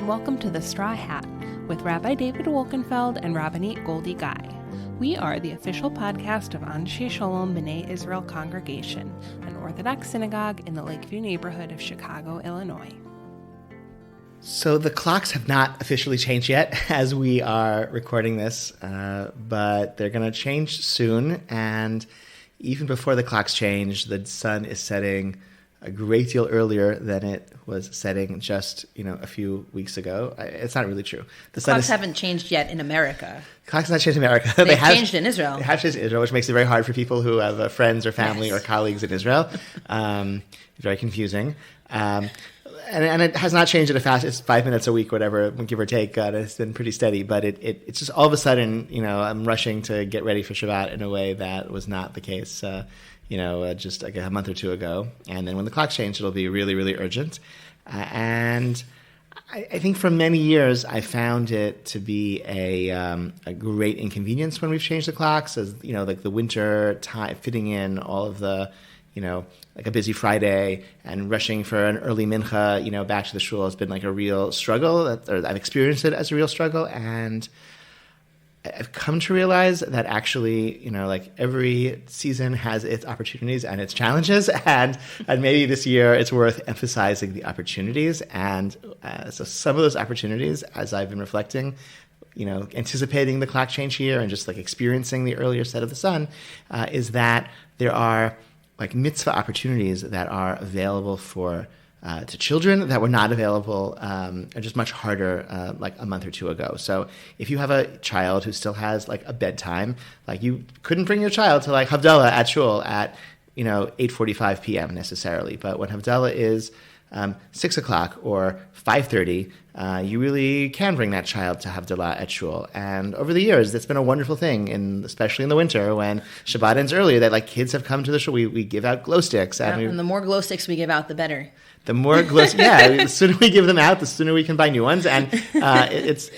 and welcome to The Straw Hat with Rabbi David Wolkenfeld and Rabbinate Goldie Guy. We are the official podcast of Anshe Shalom B'nai Israel Congregation, an Orthodox synagogue in the Lakeview neighborhood of Chicago, Illinois. So the clocks have not officially changed yet as we are recording this, but they're going to change soon. And even before the clocks change, the sun is setting a great deal earlier than it was setting just, a few weeks ago. It's not really true. The clocks haven't changed yet in America. Clocks have not changed in America. They have changed in Israel. They have changed in Israel, which makes it very hard for people who have friends or family or colleagues in Israel. Very confusing. And it has not changed at a fast. It's 5 minutes a week, whatever, give or take. It's been pretty steady. But it's just all of a sudden, I'm rushing to get ready for Shabbat in a way that was not the case, just like a month or two ago. And then when the clocks change, it'll be really, really urgent. And I think for many years, I found it to be a great inconvenience when we've changed the clocks, as like the winter time, fitting in all of the, like a busy Friday and rushing for an early mincha, back to the shul has been like a real struggle. I've experienced it as a real struggle, and I've come to realize that actually, like every season has its opportunities and its challenges, and maybe this year it's worth emphasizing the opportunities. And so some of those opportunities, as I've been reflecting, anticipating the clock change here and just like experiencing the earlier set of the sun, is that there are like mitzvah opportunities that are available for to children that were not available, or just much harder like a month or two ago. So if you have a child who still has like a bedtime, like you couldn't bring your child to like Havdalah at shul at 8:45 p.m. necessarily, but when Havdalah is 6 o'clock or 5:30, you really can bring that child to Havdalah at shul. And over the years, it's been a wonderful thing, especially in the winter when Shabbat ends earlier, that like kids have come to the shul. We give out glow sticks. And the more glow sticks we give out, the better. The more glow sticks, the sooner we give them out, the sooner we can buy new ones. And it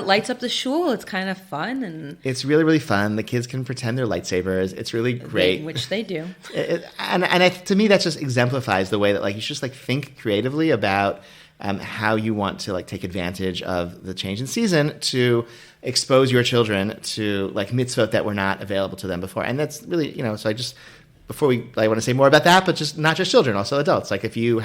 lights up the shul. It's kind of fun. And it's really, really fun. The kids can pretend they're lightsabers. It's really great. Which they do. To me, that just exemplifies the way that like you should just like think creatively about how you want to like take advantage of the change in season to expose your children to like mitzvot that were not available to them before. And that's really, so I want to say more about that, but just not just children, also adults. Like if your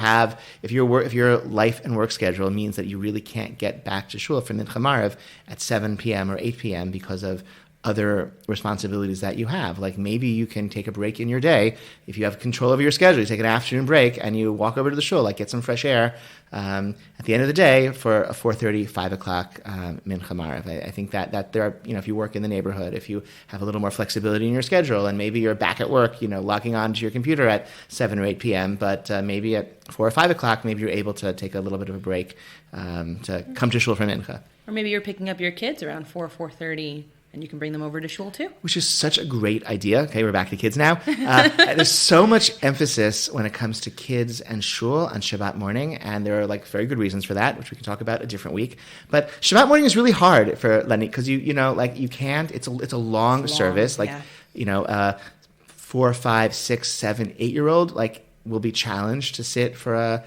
life and work schedule means that you really can't get back to shul for Mincha Maariv at 7 p.m. or 8 p.m. because of other responsibilities that you have. Like maybe you can take a break in your day. If you have control over your schedule, you take an afternoon break and you walk over to the shul, like get some fresh air at the end of the day for a 4:30, 5 o'clock Mincha Maariv. I think that there are, if you work in the neighborhood, if you have a little more flexibility in your schedule and maybe you're back at work, logging on to your computer at 7 or 8 p.m., but maybe at 4 or 5 o'clock, maybe you're able to take a little bit of a break to come to shul for Mincha. Or maybe you're picking up your kids around 4:30, and you can bring them over to shul too. Which is such a great idea. Okay, we're back to kids now. There's so much emphasis when it comes to kids and shul on Shabbat morning, and there are like very good reasons for that, which we can talk about a different week. But Shabbat morning is really hard for Lenny because you can't. It's a long service. 4, 5, 6, 7, 8-year-old will be challenged to sit for a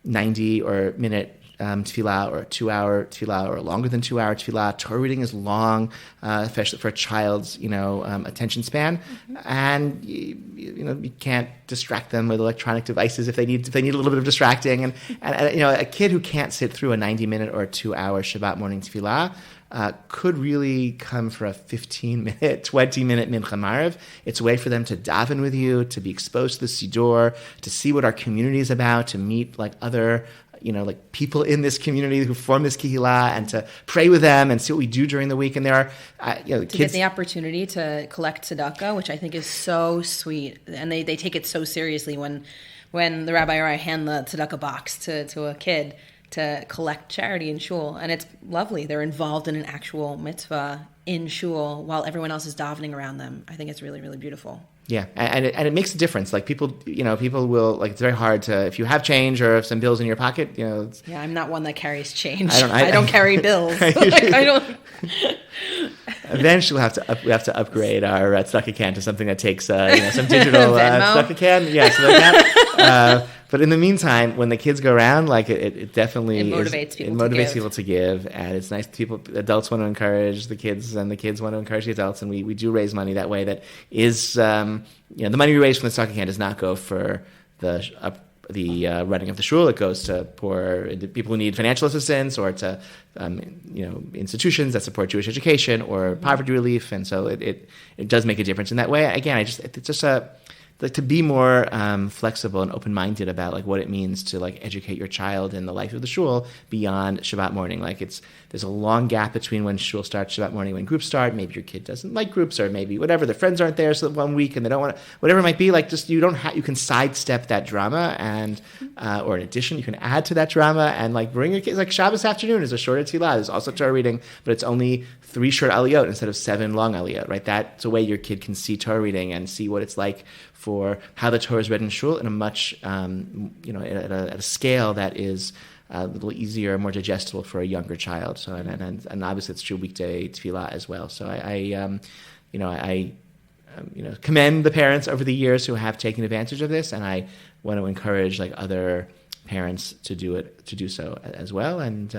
90 or minute tefillah or a 2-hour tefillah or longer than 2-hour tefillah. Torah reading is long, especially for a child's, attention span. Mm-hmm. And, you can't distract them with electronic devices if they need a little bit of distracting. And a kid who can't sit through a 90-minute or a 2-hour Shabbat morning tefillah could really come for a 15-minute, 20-minute Mincha Maariv. It's a way for them to daven with you, to be exposed to the Siddur, to see what our community is about, to meet other people in this community who form this kihila, and to pray with them and see what we do during the week. And there are, to get the opportunity to collect tzedakah, which I think is so sweet. And they take it so seriously when the rabbi or I hand the tzedakah box to a kid to collect charity in shul. And it's lovely. They're involved in an actual mitzvah in shul while everyone else is davening around them. I think it's really, really beautiful. Yeah, and it makes a difference. Like people will it's very hard to, if you have change or some bills in your pocket, Yeah, I'm not one that carries change. I don't carry bills. I don't. Eventually, we have to upgrade our tzedakah can to something that takes some digital tzedakah can. Yeah, so that. But in the meantime, when the kids go around, like it definitely motivates people to give, and it's nice. Adults want to encourage the kids, and the kids want to encourage the adults, and we do raise money that way. That is, the money we raise from the stocking hand does not go for the running of the shul. It goes to poor people who need financial assistance, or to institutions that support Jewish education or poverty relief, and so it does make a difference in that way. Again, it's just to be more flexible and open-minded about like what it means to like educate your child in the life of the shul beyond Shabbat morning. Like there's a long gap between when shul starts Shabbat morning, when groups start. Maybe your kid doesn't like groups, or maybe whatever, their friends aren't there so that 1 week and they don't want to, whatever it might be. Like just you can sidestep that drama, and or in addition you can add to that drama and like bring your kids. Like Shabbos afternoon is a shorter tefillah. There's also Torah reading, but it's only 3 short aliyot instead of 7 long aliyot. Right? That's a way your kid can see Torah reading and see what it's like for how the Torah is read in shul in a much, at a scale that is a little easier, more digestible for a younger child. So, and obviously it's true weekday tefillah as well. So I commend the parents over the years who have taken advantage of this, and I want to encourage like other parents to do so as well. And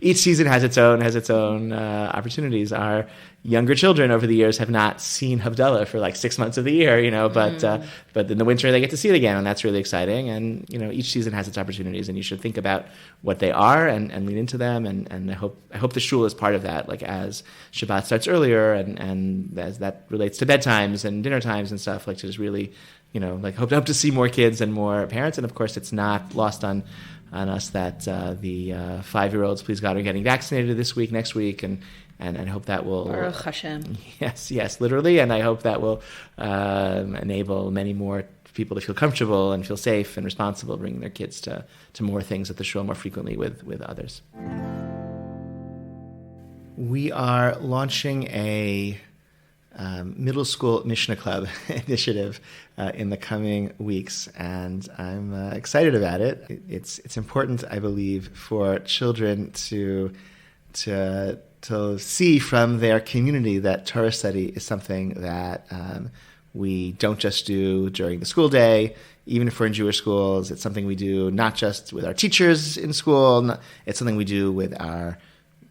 each season has its own opportunities. Our younger children over the years have not seen Havdalah for like 6 months of the year, but in the winter they get to see it again, and that's really exciting. And each season has its opportunities, and you should think about what they are and lean into them. And I hope the shul is part of that. Like as Shabbat starts earlier, and as that relates to bedtimes and dinner times and stuff, like to just really hope to see more kids and more parents. And of course, it's not lost on us that the 5-year-olds, please God, are getting vaccinated this week, next week, and I hope that will. Baruch Hashem. Yes, literally, and I hope that will enable many more people to feel comfortable and feel safe and responsible, bringing their kids to more things at the shul more frequently with others. We are launching a middle school Mishnah Club initiative in the coming weeks, and I'm excited about it. It's important, I believe, for children to see from their community that Torah study is something that we don't just do during the school day. Even if we're in Jewish schools, it's something we do not just with our teachers in school. It's something we do with our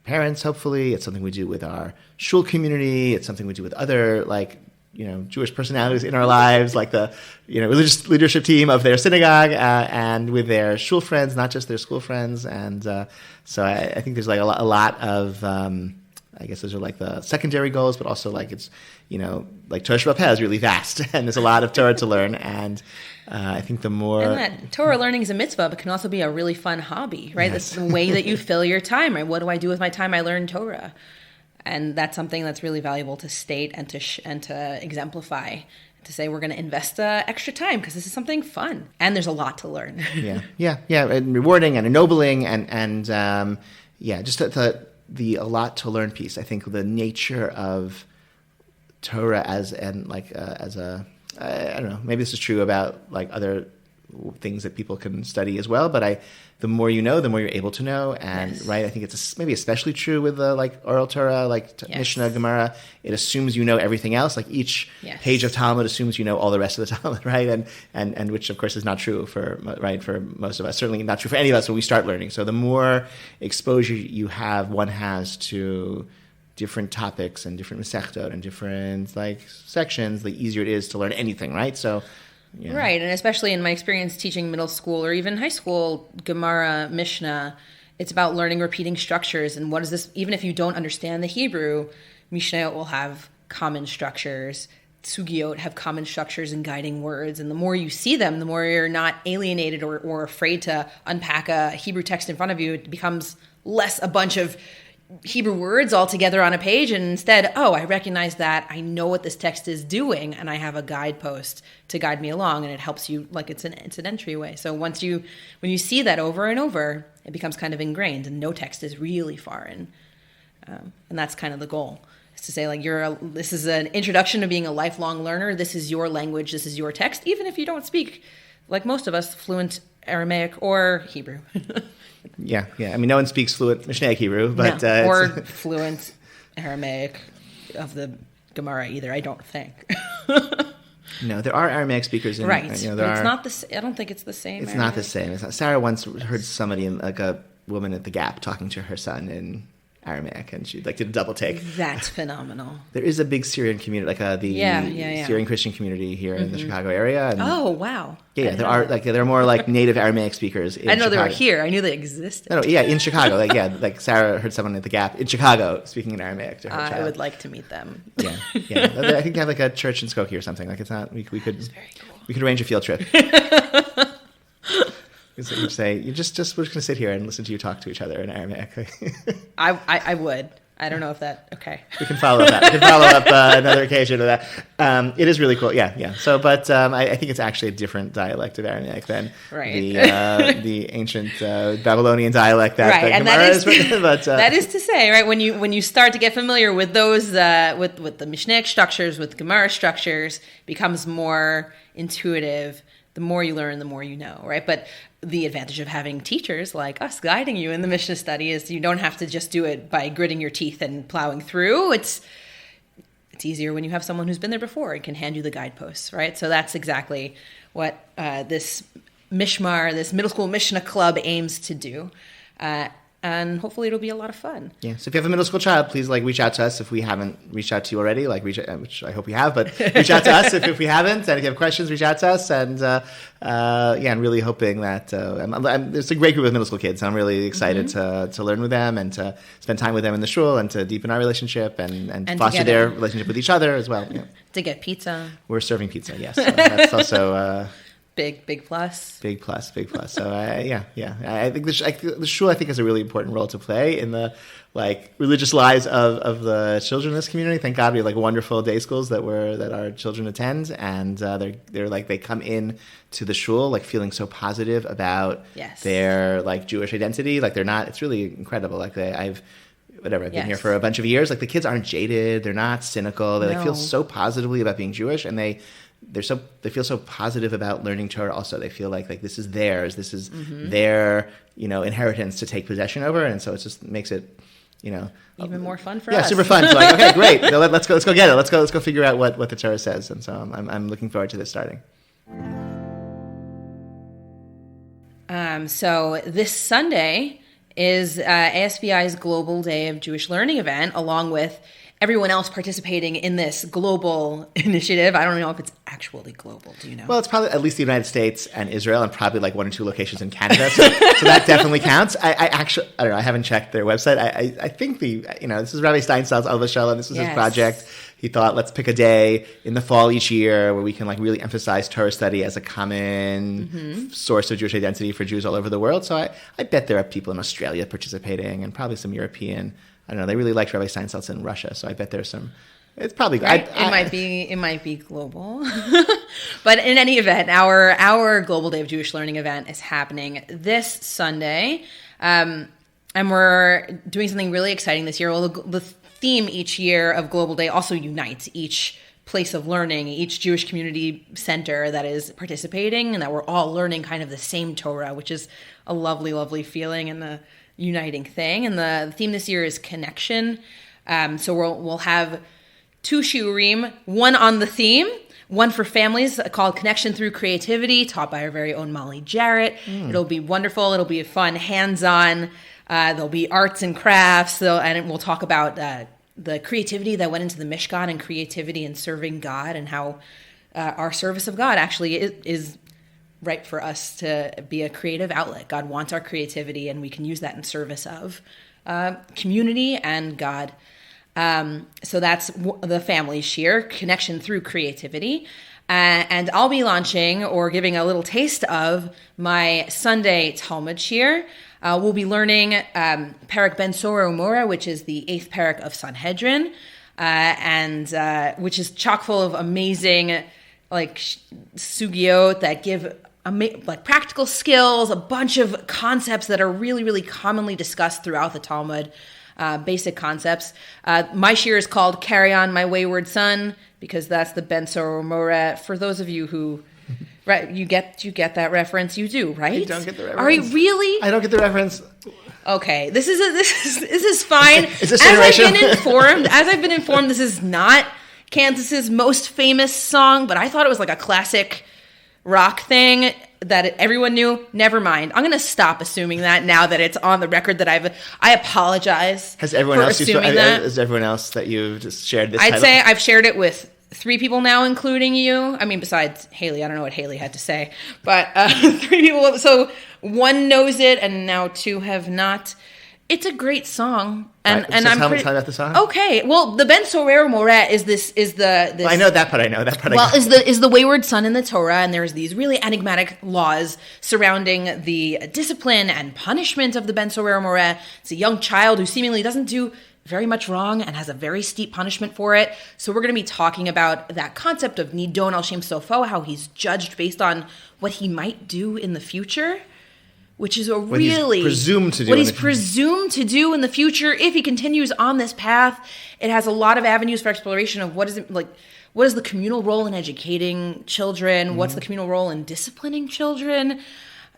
parents, hopefully. It's something we do with our shul community. It's something we do with other Jewish personalities in our lives, like the religious leadership team of their synagogue, and with their shul friends, not just their school friends. And so I think there's like a lot of I guess those are like the secondary goals, but also like it's like Torah Shabbat is really vast, and there's a lot of Torah to learn. And I think the more... And that Torah learning is a mitzvah, but can also be a really fun hobby, right? Yes. That's the way that you fill your time, right? What do I do with my time I learn Torah? And that's something that's really valuable to state and to exemplify, to say we're going to invest extra time because this is something fun. And there's a lot to learn. Yeah, and rewarding and ennobling and just the a lot to learn piece. I think the nature of Torah as a I don't know, maybe this is true about like other things that people can study as well, but the more you know, the more you're able to know. And yes. Right, I think it's maybe especially true with the like oral Torah, like yes. Mishnah, Gemara. It assumes you know everything else. Like each yes. page of Talmud assumes you know all the rest of the Talmud, right? And which of course is not true for most of us. Certainly not true for any of us when we start learning. So the more exposure one has to different topics and different mesechtot and different like sections, the easier it is to learn anything, right? So. Yeah. Right, and especially in my experience teaching middle school or even high school Gemara, Mishnah, it's about learning repeating structures. And what is this? Even if you don't understand the Hebrew, Mishnah will have common structures. Sugiot have common structures and guiding words. And the more you see them, the more you're not alienated or afraid to unpack a Hebrew text in front of you. It becomes less a bunch of Hebrew words all together on a page, and instead, I recognize that, I know what this text is doing, and I have a guidepost to guide me along, and it helps you, like it's an entryway. So when you see that over and over, it becomes kind of ingrained, and no text is really foreign, and that's kind of the goal, is to say like this is an introduction to being a lifelong learner. This is your language. This is your text, even if you don't speak, like most of us, fluent Aramaic or Hebrew. Yeah. I mean, no one speaks fluent Mishnaic Hebrew, but or fluent Aramaic of the Gemara either. I don't think. No, there are Aramaic speakers in Right. there But it's are, not the. I don't think it's the same. It's not the same. It's not. Sarah once heard somebody like a woman at the Gap talking to her son in Aramaic, and she did a double take. That's phenomenal. There is a big Syrian community, the Syrian Christian community here in the Chicago area. And Oh wow! yeah, there are more native Aramaic speakers. In I know Chicago. they were here. I knew they existed. No, yeah, in Chicago. Sarah heard someone at the Gap in Chicago speaking in Aramaic to her child. I would like to meet them. Yeah. I think they have a church in Skokie or something. It's not. We could. That's very cool. We could arrange a field trip. You say we're just going to sit here and listen to you talk to each other in Aramaic. I would. I don't know if that. Okay. We can follow up that. We can follow up another occasion of that. It is really cool. Yeah. So, but I think it's actually a different dialect of Aramaic than the ancient Babylonian dialect that right. And Gemara that is written. But that is to say, right, when you start to get familiar with those with the Mishnaic structures, with Gemara structures, becomes more intuitive. The more you learn, the more you know, right? But the advantage of having teachers like us guiding you in the Mishnah study is you don't have to just do it by gritting your teeth and plowing through. It's easier when you have someone who's been there before and can hand you the guideposts, right? So that's exactly what this Mishmar, this middle school Mishnah club aims to do. And hopefully it'll be a lot of fun. Yeah. So if you have a middle school child, please reach out to us if we haven't reached out to you already. Which I hope we have, but reach out to us if we haven't. And if you have questions, reach out to us. And I'm really hoping that there's a great group of middle school kids. I'm really excited to learn with them and to spend time with them in the shul and to deepen our relationship and foster their relationship with each other as well. Yeah. To get pizza. We're serving pizza. Yes. So that's also. Big plus. Big plus. So I think the shul has a really important role to play in the religious lives of the children in this community. Thank God we have wonderful day schools that our children attend, and they come in to the shul feeling so positive about their Jewish identity. They're not. It's really incredible. I've been here for a bunch of years. The kids aren't jaded. They're not cynical. They feel so positively about being Jewish, and they feel so positive about learning Torah also. They feel like this is theirs. This is their, inheritance to take possession over. And so it just makes it, even more fun for us. Yeah, super fun. So okay, great. Let's go get it. Let's go figure out what the Torah says. And so I'm looking forward to this starting. So this Sunday is ASBI's Global Day of Jewish Learning event, along with everyone else participating in this global initiative. I don't know if it's actually global. Do you know? Well, it's probably at least the United States and Israel, and probably 1 or 2 locations in Canada. So that definitely counts. I don't know. I haven't checked their website. I think this is Rabbi Steinsaltz's Alva Shalom. This was his project. He thought, let's pick a day in the fall each year where we can really emphasize Torah study as a common source of Jewish identity for Jews all over the world. So I bet there are people in Australia participating and probably some European. I don't know. They really liked Rabbi Steinsaltz in Russia, so I bet there's some. It's probably right. It might be global, but in any event, our Global Day of Jewish Learning event is happening this Sunday, and we're doing something really exciting this year. Well, the theme each year of Global Day also unites each place of learning, each Jewish community center that is participating, and that we're all learning kind of the same Torah, which is a lovely, lovely feeling and the uniting thing. And the theme this year is connection. So we'll have 2 shiurim, one on the theme, one for families called Connection Through Creativity, taught by our very own Molly Jarrett. It'll be wonderful. It'll be fun, hands-on. There'll be arts and crafts. And we'll talk about the creativity that went into the Mishkan and creativity in serving God, and how our service of God actually is right for us to be a creative outlet. God wants our creativity, and we can use that in service of community and God. So that's the family shiur, Connection Through Creativity. And I'll be launching or giving a little taste of my Sunday Talmud shiur. We'll be learning Perek Ben Sora Umora, which is the 8th Perek of Sanhedrin, and which is chock full of amazing sugiot that give practical skills, a bunch of concepts that are really, really commonly discussed throughout the Talmud, basic concepts. My shiur is called Carry On My Wayward Son, because that's the Ben Sora Umora. For those of you who... Right, you get that reference. You do, right? I don't get the reference. Are you really? I don't get the reference. Okay, this is fine. Is this generation? As I've been informed, this is not Kansas's most famous song, but I thought it was like a classic rock thing that everyone knew. Never mind. I'm going to stop assuming that now that it's on the record that I apologize. Has everyone for else assuming that. Has everyone else that you've just shared this I'd title? say I've shared it with 3 people now, including you. I mean, besides Haley. I don't know what Haley had to say, but 3 people. So 1 knows it, and now 2 have not. It's a great song, and Right, so I'm tell me pretty, about the song. Okay, well, the Ben Sorero Moret is this. Well, I know that part. I know that part. Well, is the wayward son in the Torah, and there's these really enigmatic laws surrounding the discipline and punishment of the Ben Sorero Moret. It's a young child who seemingly doesn't do very much wrong and has a very steep punishment for it. So we're going to be talking about that concept of Nidon al Shem Sofo, how he's judged based on what he might do in the future, which is what he's presumed to do in the future if he continues on this path. It has a lot of avenues for exploration of what is the communal role in educating children? Mm-hmm. What's the communal role in disciplining children?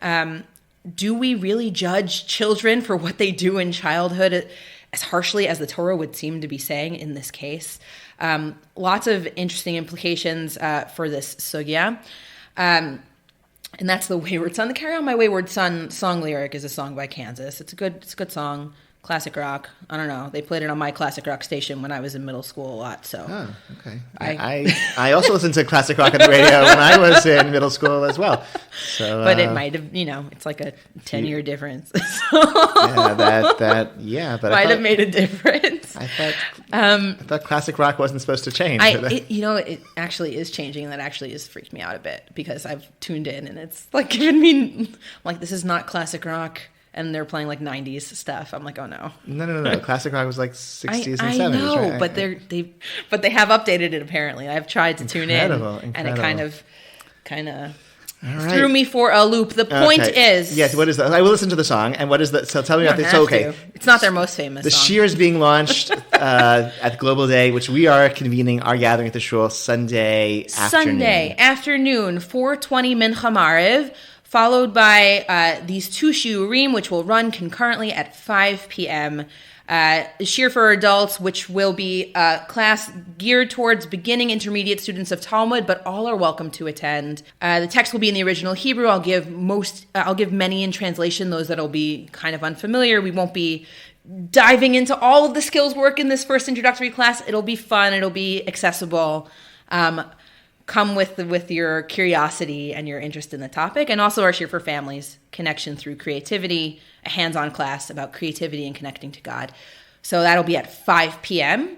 Do we really judge children for what they do in childhood as harshly as the Torah would seem to be saying in this case? Lots of interesting implications for this sugya. And that's the Wayward Son. The Carry On My Wayward Son song lyric is a song by Kansas. It's a good song. Classic rock. I don't know. They played it on my classic rock station when I was in middle school a lot. So. Oh, okay. I also listened to classic rock on the radio when I was in middle school as well. So, but it might have, it's like a 10-year difference. Yeah, but might have made a difference. I thought classic rock wasn't supposed to change. It actually is changing, and that actually has freaked me out a bit because I've tuned in and it's like giving me like, this is not classic rock. And they're playing like 90s stuff. I'm like, oh no. No. Classic rock was like 60s and 70s. I know, right? but they have updated it apparently. I've tried to tune in, and it kind of threw me for a loop. The point is, yes. What is that? I will listen to the song. And what is that? So tell me about this. So, okay, it's not their most famous. The song. Shir is being launched at Global Day, which we are convening our gathering at the shul Sunday afternoon, 4:20 Mincha Mariv. Followed by these 2 shiurim, which will run concurrently at 5 p.m. Shir for adults, which will be a class geared towards beginning intermediate students of Talmud, but all are welcome to attend. The text will be in the original Hebrew. I'll give many in translation, those that'll be kind of unfamiliar. We won't be diving into all of the skills work in this first introductory class. It'll be fun. It'll be accessible. Come with your curiosity and your interest in the topic, and also our Shir for Families, Connection Through Creativity, a hands-on class about creativity and connecting to God. So that'll be at 5 p.m.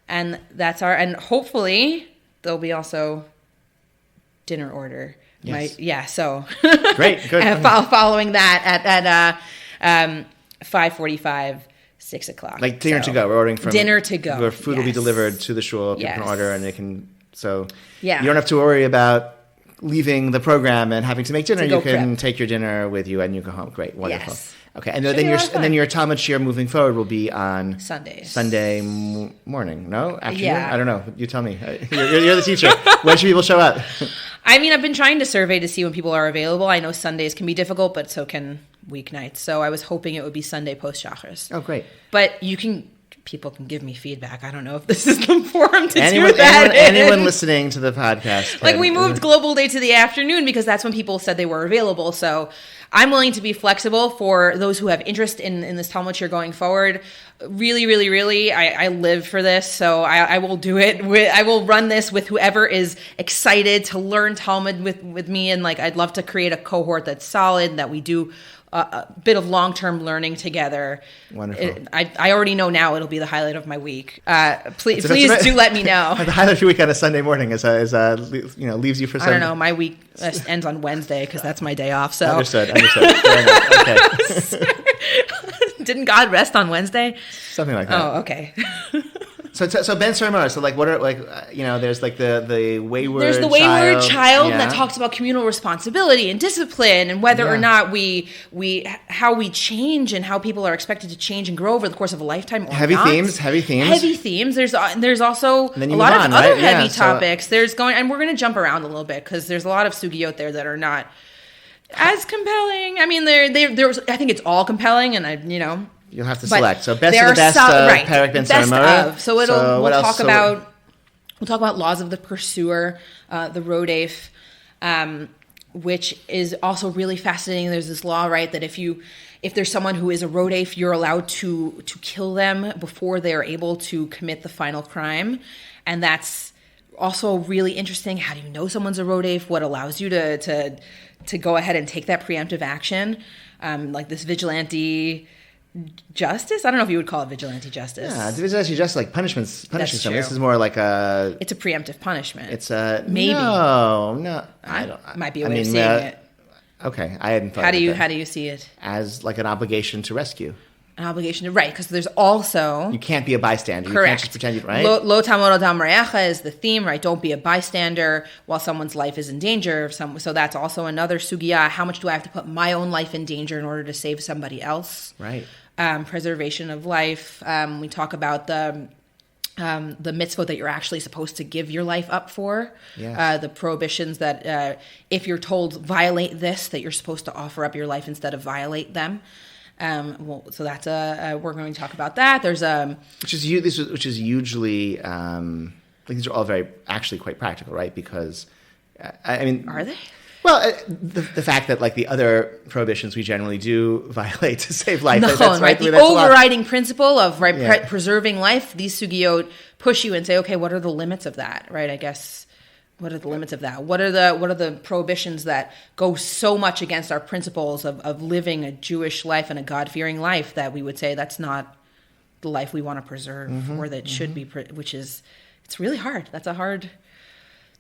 And and hopefully there'll be also dinner order. Yes. So great, good. And following that at 5:45. 6 o'clock. Like dinner to go. We're ordering from dinner to go. Where food will be delivered to the shul. People can order, and they can. So you don't have to worry about leaving the program and having to make dinner. You can take your dinner with you and you go home. Great, wonderful. Yes. Okay, and then your Talmud Shir moving forward will be on Sunday morning. No, afternoon. Yeah. I don't know. You tell me. You're the teacher. When should people show up? I mean, I've been trying to survey to see when people are available. I know Sundays can be difficult, but so can weeknights. So I was hoping it would be Sunday post Shachris. Oh, great! But people can give me feedback. I don't know if this is the forum to do that. Anyone listening to the podcast. Like, we moved Global Day to the afternoon because that's when people said they were available. So I'm willing to be flexible for those who have interest in this Talmud Shir going forward. Really, really, really, I live for this. So I will do it. I will run this with whoever is excited to learn Talmud with me. And I'd love to create a cohort that's solid, that we do a bit of long-term learning together. Wonderful. I already know now it'll be the highlight of my week. Please do let me know. The highlight of your week on a Sunday morning leaves you for Sunday. I don't know. My week ends on Wednesday because that's my day off. So understood. Fair enough. Okay. Didn't God rest on Wednesday? Something like that. Oh, okay. So Ben Sormar. So what are there's the wayward. There's the wayward child that talks about communal responsibility and discipline and whether or not how we change and how people are expected to change and grow over the course of a lifetime. Or heavy not. themes. Heavy themes. There's also a lot of other heavy topics. And we're going to jump around a little bit because there's a lot of sugiyot there that are not as compelling. I mean, I think it's all compelling, and You'll have to select. So best of the best, Perek Ben Sormar. So we'll talk about We'll talk about laws of the pursuer, the rodef, which is also really fascinating. There's this law, right, that if there's someone who is a rodef, you're allowed to kill them before they are able to commit the final crime. And that's also really interesting. How do you know someone's a rodef? What allows you to go ahead and take that preemptive action? Like this vigilante justice? I don't know if you would call it vigilante justice. Yeah, vigilante justice, like punishing someone. True. This is more like a... It's a preemptive punishment. It's a... Maybe. No. I don't... Might be a way of seeing it. Okay, I hadn't thought How do you see it? As like an obligation to rescue. An obligation to, right, because there's also... You can't be a bystander. Correct. You can't just pretend you, right? Lo tamod adam re'echa is the theme, right? Don't be a bystander while someone's life is in danger. So that's also another sugya. How much do I have to put my own life in danger in order to save somebody else? Right. Preservation of life. We talk about the mitzvot that you're actually supposed to give your life up for. Yes. The prohibitions that if you're told violate this, that you're supposed to offer up your life instead of violate them. So that's we're going to talk about that. There's which is hugely these are all actually quite practical, right? Because I mean, are they? Well, the fact that like the other prohibitions we generally do violate to save life. No, that's right. The overriding principle of preserving life. These sugiyot push you and say, okay, what are the limits of that? Right? I guess. What are the limits of that? What are the prohibitions that go so much against our principles of living a Jewish life and a God-fearing life that we would say that's not the life we want to preserve, or that should be, which is, it's really hard. That's a hard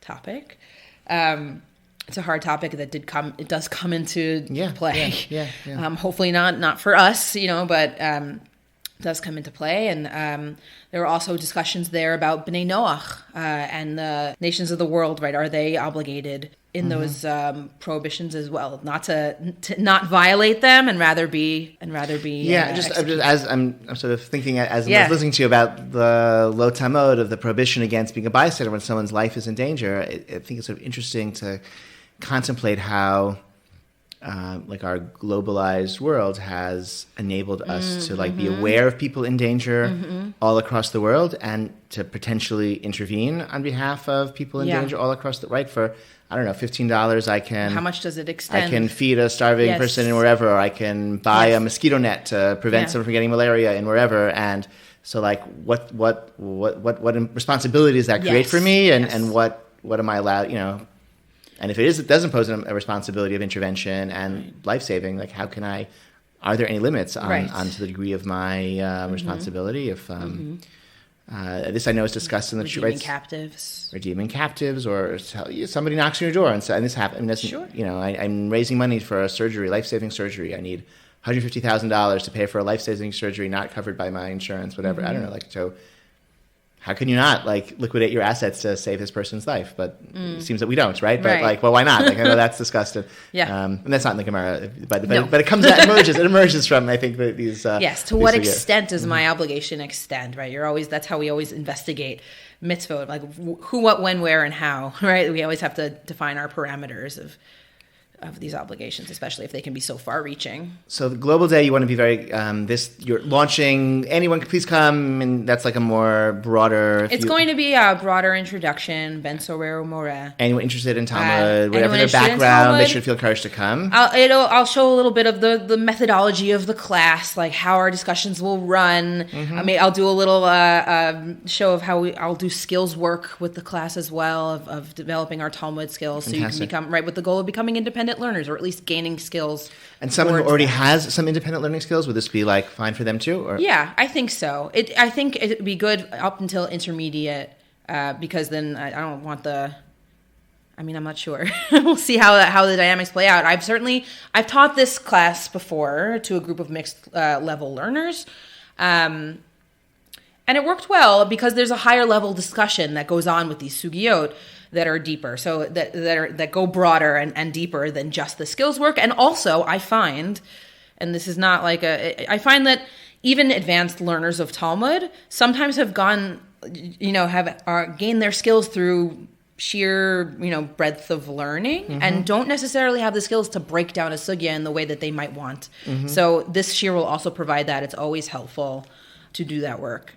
topic. It's a hard topic that it does come into play. Yeah. Hopefully not for us, but does come into play. And there were also discussions there about Bnei Noach and the nations of the world, right? Are they obligated in those prohibitions as well, not to not violate them and rather be as I'm sort of thinking as I was listening to you about the lo tamod of the prohibition against being a bystander when someone's life is in danger. I think it's sort of interesting to contemplate how like our globalized world has enabled us to like be aware of people in danger all across the world and to potentially intervene on behalf of people in danger all across the right for I don't know, $15 I can... How much does it extend? I can feed a starving person in wherever, or I can buy a mosquito net to prevent someone from getting malaria in wherever. And so like what responsibility does that create for me? And what am I allowed, and if it does impose a responsibility of intervention and life-saving, like how can are there any limits on to the degree of my responsibility? If this I know is discussed in the redeeming captives, or somebody knocks on your door and this happened. I'm raising money for a surgery, life-saving surgery. I need $150,000 to pay for a life-saving surgery not covered by my insurance, whatever. I don't know, so how can you not liquidate your assets to save this person's life? But it seems that we don't, right? But why not? I know that's discussed. And that's not in the Gemara, but it emerges from I think these. Yes. To what extent does my obligation extend? Right. That's how we always investigate mitzvot, like who, what, when, where, and how. Right. We always have to define our parameters of these obligations, especially if they can be so far-reaching. So the Global Day, you want to be very, you're launching, anyone can please come, and that's like a more broader... It's going to be a broader introduction, Ben Sorer Moreh. Anyone interested in Talmud, whatever their background, they should feel encouraged to come. I'll show a little bit of the methodology of the class, like how our discussions will run. I'll do a little show of how I'll do skills work with the class as well, of developing our Talmud skills. Fantastic. So you can become, with the goal of becoming independent learners, or at least gaining skills. And someone who already has some independent learning skills, would this be fine for them too? Or? Yeah, I think so. I think it'd be good up until intermediate, because then I don't want I'm not sure. We'll see how the dynamics play out. I've taught this class before to a group of mixed level learners, and it worked well because there's a higher level discussion that goes on with these sugiyot that are deeper, so that go broader and deeper than just the skills work. And also, I find, and this is not I find that even advanced learners of Talmud sometimes have gained their skills through sheer, breadth of learning, and don't necessarily have the skills to break down a sugya in the way that they might want. So this sheer will also provide that. It's always helpful to do that work.